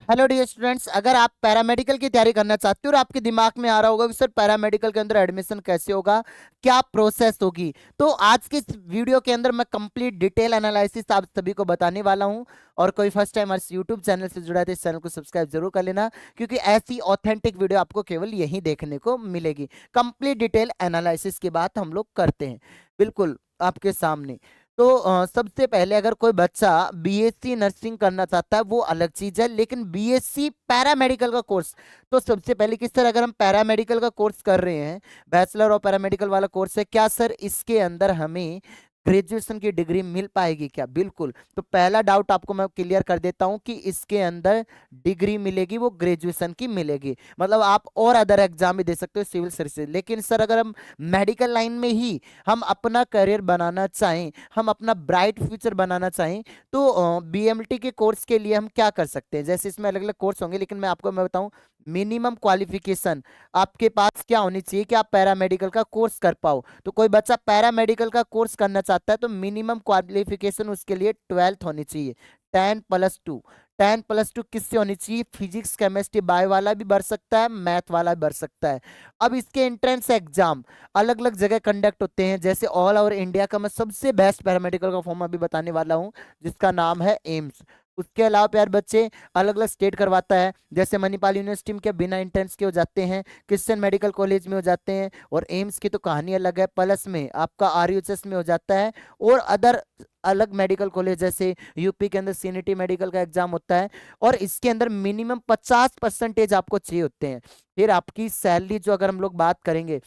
Hello dear students, अगर आप paramedical की तैयारी करना चाहते हो और आपके दिमाग में आ रहा होगा कि सर पैरामेडिकल के अंदर एडमिशन कैसे होगा, क्या प्रोसेस होगी, तो आज के इस वीडियो के अंदर मैं कंप्लीट डिटेल एनालिसिस आप सभी को बताने वाला हूं। और कोई फर्स्ट टाइम हमारे यूट्यूब चैनल से जुड़ा है तो इस चैनल को सब्सक्राइब जरूर कर लेना, क्योंकि ऐसी ऑथेंटिक वीडियो आपको केवल यहीं देखने को मिलेगी। कंप्लीट डिटेल एनालिसिस की बात हम लोग करते हैं बिल्कुल आपके सामने। तो सबसे पहले अगर कोई बच्चा बीएससी नर्सिंग करना चाहता है वो अलग चीज है, लेकिन बीएससी पैरामेडिकल का कोर्स, तो सबसे पहले किस तरह अगर हम पैरामेडिकल का कोर्स कर रहे हैं, बैचलर ऑफ पैरामेडिकल वाला कोर्स है, क्या सर इसके अंदर हमें ग्रेजुएशन की डिग्री मिल पाएगी क्या? बिल्कुल। तो पहला डाउट आपको मैं क्लियर कर देता हूं कि इसके अंदर डिग्री मिलेगी वो ग्रेजुएशन की मिलेगी। मतलब आप और अदर एग्जाम भी दे सकते हो सिविल सर्विसेज, लेकिन सर अगर हम मेडिकल लाइन में ही हम अपना करियर बनाना चाहें, हम अपना ब्राइट फ्यूचर बनाना चाहें, तो बीएमटी के कोर्स के लिए हम क्या कर सकते हैं? जैसे इसमें अलग अलग कोर्स होंगे, लेकिन मैं बताऊं मिनिमम क्वालिफिकेशन आपके पास क्या होनी चाहिए कि आप पैरामेडिकल का कोर्स कर पाओ। तो कोई बच्चा पैरामेडिकल का कोर्स करना चाहता है तो मिनिमम क्वालिफिकेशन उसके लिए 12th होनी चाहिए, 10+2। 10+2 किससे होनी चाहिए? फिजिक्स केमिस्ट्री बायो वाला भी बढ़ सकता है, मैथ वाला भी बढ़ सकता है। अब इसके एंट्रेंस एग्जाम अलग अलग जगह कंडक्ट होते हैं, जैसे ऑल ओवर इंडिया का मैं सबसे बेस्ट पैरामेडिकल का फॉर्म अभी बताने वाला हूं, जिसका नाम है एम्स। उसके अलावा प्यार बच्चे अलग अलग स्टेट करवाता है, जैसे मणिपाल यूनिवर्सिटी में क्या बिना एंट्रेंस के हो जाते हैं, क्रिश्चियन मेडिकल कॉलेज में हो जाते हैं, और एम्स की तो कहानी अलग है, प्लस में आपका आरयूएचएस में हो जाता है, और अदर अलग मेडिकल कॉलेज जैसे यूपी के अंदर सीएनटी मेडिकल का एग्जाम होता है। और इसके अंदर मिनिमम 50% आपको चाहिए होते हैं। फिर आपकी सैलरी जो अगर हम लोग बात करेंगे,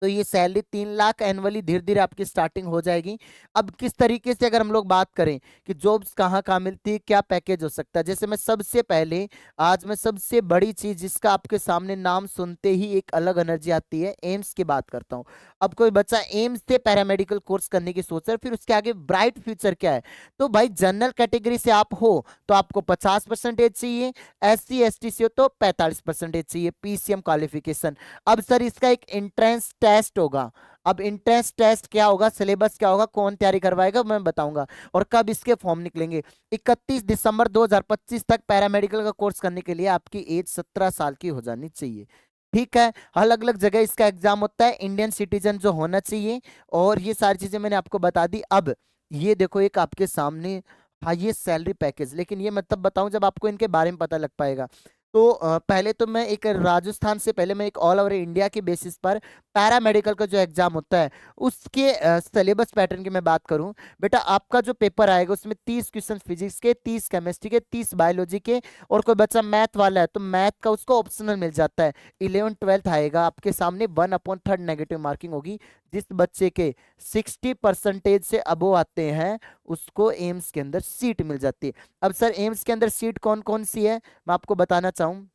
तो ये सैलरी 3 लाख एनुअली धीरे धीरे आपकी स्टार्टिंग हो जाएगी। अब किस तरीके से अगर हम लोग बात करें कि जॉब्स कहाँ कहाँ मिलती है, क्या पैकेज हो सकता है, जैसे मैं सबसे पहले आज मैं सबसे बड़ी चीज जिसका आपके सामने नाम सुनते ही एक अलग एनर्जी आती है, एम्स की बात करता हूँ। अब कोई बच्चा एम्स से पैरामेडिकल कोर्स करने की सोच रहा है, फिर उसके आगे ब्राइट फ्यूचर क्या है? तो भाई जनरल कैटेगरी से आप हो तो आपको 50% चाहिए, SC ST से हो तो 45% चाहिए, पीसीएम क्वालिफिकेशन। अब सर इसका एक एंट्रेंस टेस्ट होगा। अब एंट्रेंस टेस्ट क्या होगा, सिलेबस क्या होगा, कौन तैयारी करवाएगा, मैं बताऊंगा। और कब इसके फॉर्म निकलेंगे? 31 दिसंबर 2025 तक पैरामेडिकल का कोर्स करने के लिए आपकी एज 17 साल की हो जानी चाहिए। ठीक है। अलग अलग जगह इसका एग्जाम होता है, इंडियन सिटीजन जो होना चाहिए, और ये सारी चीजें मैंने आपको बता दी। अब ये देखो एक आपके सामने हाईएस्ट सैलरी पैकेज, लेकिन ये मैं तब बताऊं जब आपको इनके बारे में पता लग पाएगा। तो पहले तो मैं एक राजस्थान से पहले मैं एक ऑल ओवर इंडिया के बेसिस पर पैरामेडिकल का जो एग्जाम होता है उसके सिलेबस पैटर्न की मैं बात करूं, बेटा आपका जो पेपर आएगा उसमें 30 क्वेश्चन फिजिक्स के, 30 केमिस्ट्री के, 30 बायोलॉजी के, और कोई बच्चा मैथ वाला है तो मैथ का उसको ऑप्शनल मिल जाता है। 11th 12th आएगा आपके सामने, 1/3 नेगेटिव मार्किंग होगी। जिस बच्चे के 60% से अबो आते हैं उसको एम्स के अंदर सीट मिल जाती है। अब सर एम्स के अंदर सीट कौन कौन सी है मैं आपको बताना चाहूँ,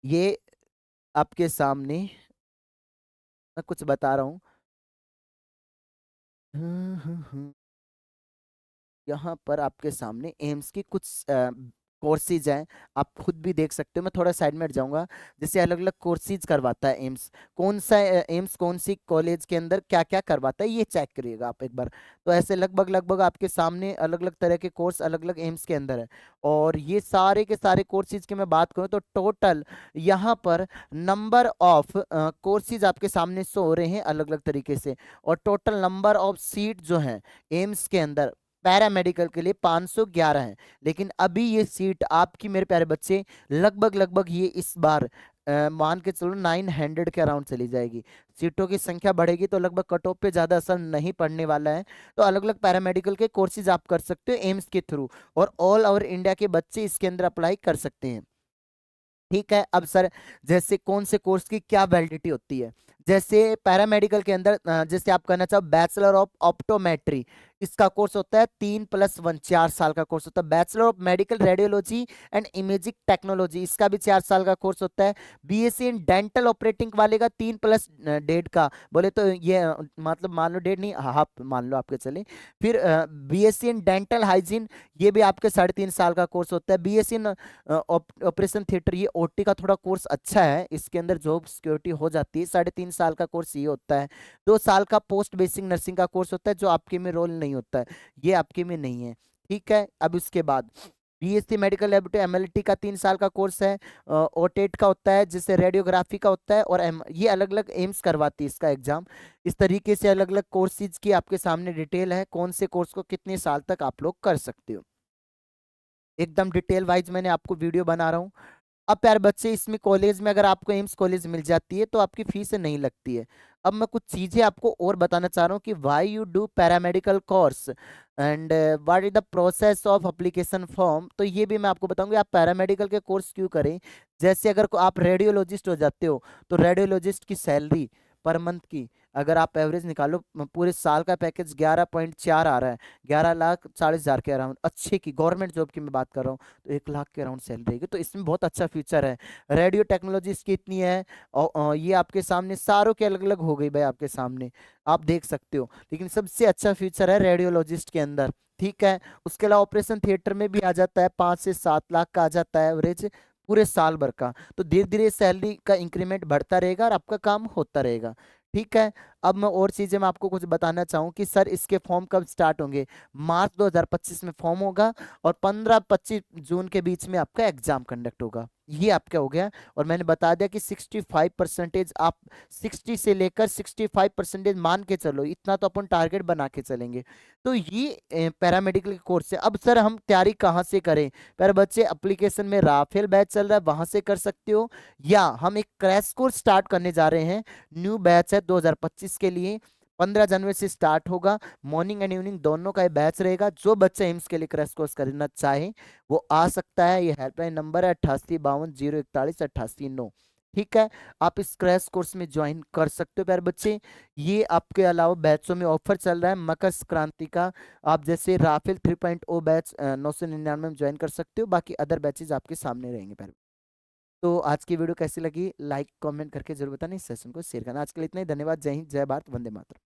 ये आपके सामने मैं कुछ बता रहा हूँ। यहाँ पर आपके सामने एम्स की कुछ कोर्सेज हैं, आप खुद भी देख सकते हो। मैं थोड़ा साइड में हट जाऊंगा। जैसे अलग अलग कोर्सेज करवाता है एम्स, कौन सा एम्स कौन सी कॉलेज के अंदर क्या क्या करवाता है ये चेक करिएगा आप एक बार। तो ऐसे लगभग लगभग आपके सामने अलग अलग तरह के कोर्स अलग अलग एम्स के अंदर है। और ये सारे के सारे कोर्सेज की मैं बात करूँ तो टोटल यहाँ पर नंबर ऑफ कोर्सेज आपके सामने शो हो रहे हैं अलग अलग तरीके से। और टोटल नंबर ऑफ सीट जो है एम्स के अंदर पैरामेडिकल के लिए 511 है। लेकिन अभी ये सीट आपकी मेरे प्यारे बच्चे लगभग लगभग ये इस बार मान के चलो 900 के अराउंड चली जाएगी। सीटों की संख्या बढ़ेगी तो लगभग कट ऑफ पे ज्यादा असर नहीं पड़ने वाला है। तो अलग अलग पैरामेडिकल के कोर्सेज आप कर सकते हो एम्स के थ्रू, और ऑल ओवर इंडिया के बच्चे इसके अंदर अप्लाई कर सकते हैं। ठीक है। अब सर जैसे कौन से कोर्स की क्या वैलिडिटी होती है, जैसे पैरामेडिकल के अंदर जैसे आप करना चाहो बैचलर ऑफ ऑप्टोमेट्री, इसका कोर्स होता है 3+1 4 साल का कोर्स होता है। Bachelor of medical radiology and imaging technology, इसका भी 4 साल का कोर्स होता है। बीएससी इन डेंटल ऑपरेटिंग वाले का 3+1.5 का, बोले तो ये मतलब मान लो 1.5 नहीं हाफ मान लो आपके चले। फिर बीएससी इन डेंटल हाइजीन, ये भी आपके 3.5 साल का कोर्स होता है। बीएससी इन ऑपरेशन थिएटर, ये ओटी का थोड़ा कोर्स अच्छा है, इसके अंदर जॉब सिक्योरिटी हो जाती है। 3.5 साल का कोर्स ये होता है। 2 साल का पोस्ट बेसिक नर्सिंग का कोर्स होता है जो आपके में रोल नहीं होता है, ये आपके में नहीं है। ठीक है। अब इसके बाद बीएससी मेडिकल लेबोरेटरी एमएलटी का 3 साल का कोर्स है, ओटेट का होता है जिससे रेडियोग्राफी का होता है, और ये अलग अलग एम्स करवाती है इसका एग्जाम। इस तरीके से अलग अलग कोर्सेज की आपके सामने डिटेल है, कौन से कोर्स को कितने साल तक आप लोग कर सकते हो, एकदम डिटेल वाइज मैंने आपको वीडियो बना रहा हूँ। अब प्यारे बच्चे, इसमें कॉलेज में अगर आपको एम्स कॉलेज मिल जाती है तो आपकी फीस नहीं लगती है। अब मैं कुछ चीजें आपको और बताना चाह रहा हूँ कि why you do paramedical course and what is the process of application form. तो ये भी मैं आपको बताऊंगी आप पैरामेडिकल के कोर्स क्यों करें। जैसे अगर आप रेडियोलॉजिस्ट हो जाते हो तो रेडियोलॉजिस्ट की सैलरी पर मंथ की, अगर आप एवरेज निकालो, पूरे साल का पैकेज 11.4 आ रहा है, 11,40,000 के अराउंड, अच्छे की गवर्नमेंट जॉब की मैं बात कर रहा हूँ, तो 1 लाख के अराउंड सैलरी रहेगी। तो इसमें बहुत अच्छा फ्यूचर है। रेडियो टेक्नोलॉजी इसकी इतनी है, और ये आपके सामने सारों के अलग अलग हो गई भाई, आपके सामने आप देख सकते हो, लेकिन सबसे अच्छा फ्यूचर है रेडियोलॉजिस्ट के अंदर। ठीक है, उसके अलावा ऑपरेशन थिएटर में भी आ जाता है, 5 से 7 लाख का आ जाता है एवरेज पूरे साल भर का। तो धीरे धीरे सैलरी का इंक्रीमेंट बढ़ता रहेगा और आपका काम होता रहेगा। ठीक है, अब मैं और चीजें मैं आपको कुछ बताना चाहूँ कि सर इसके फॉर्म कब स्टार्ट होंगे। मार्च 2025 में फॉर्म होगा और 15-25 जून के बीच में आपका एग्जाम कंडक्ट होगा। ये आपका हो गया। और मैंने बता दिया कि 65% आप 60 से लेकर 65% मान के चलो, इतना तो अपन टारगेट बना के चलेंगे। तो ये पैरामेडिकल कोर्स है। अब सर हम तैयारी कहाँ से करें। पर बच्चे, एप्लीकेशन में राफेल बैच चल रहा है, वहां से कर सकते हो, या हम एक क्रैश कोर्स स्टार्ट करने जा रहे हैं, न्यू बैच है 2025 के लिए, 15 जनवरी से स्टार्ट होगा। मॉर्निंग एंड इवनिंग दोनों का बैच रहेगा। जो बच्चा एम्स के लिए क्रैश कोर्स करना चाहे वो आ सकता है। ये हेल्पलाइन नंबर है 8852 041 88 9। ठीक है, आप इस क्रैश कोर्स में ज्वाइन कर सकते हो प्यारे बच्चे। ये आपके अलावा बैचों में ऑफर चल रहा है मकर संक्रांति का। आप जैसे राफेल 3.0 बैच 999 में ज्वाइन कर सकते हो, बाकी अदर बैचेज आपके सामने रहेंगे प्यारे। तो आज की वीडियो कैसी लगी, लाइक कमेंट करके जरूर बताना, इस सेशन को शेयर करना। आज के लिए इतना ही, धन्यवाद, जय हिंद, जय भारत, वंदे मातरम।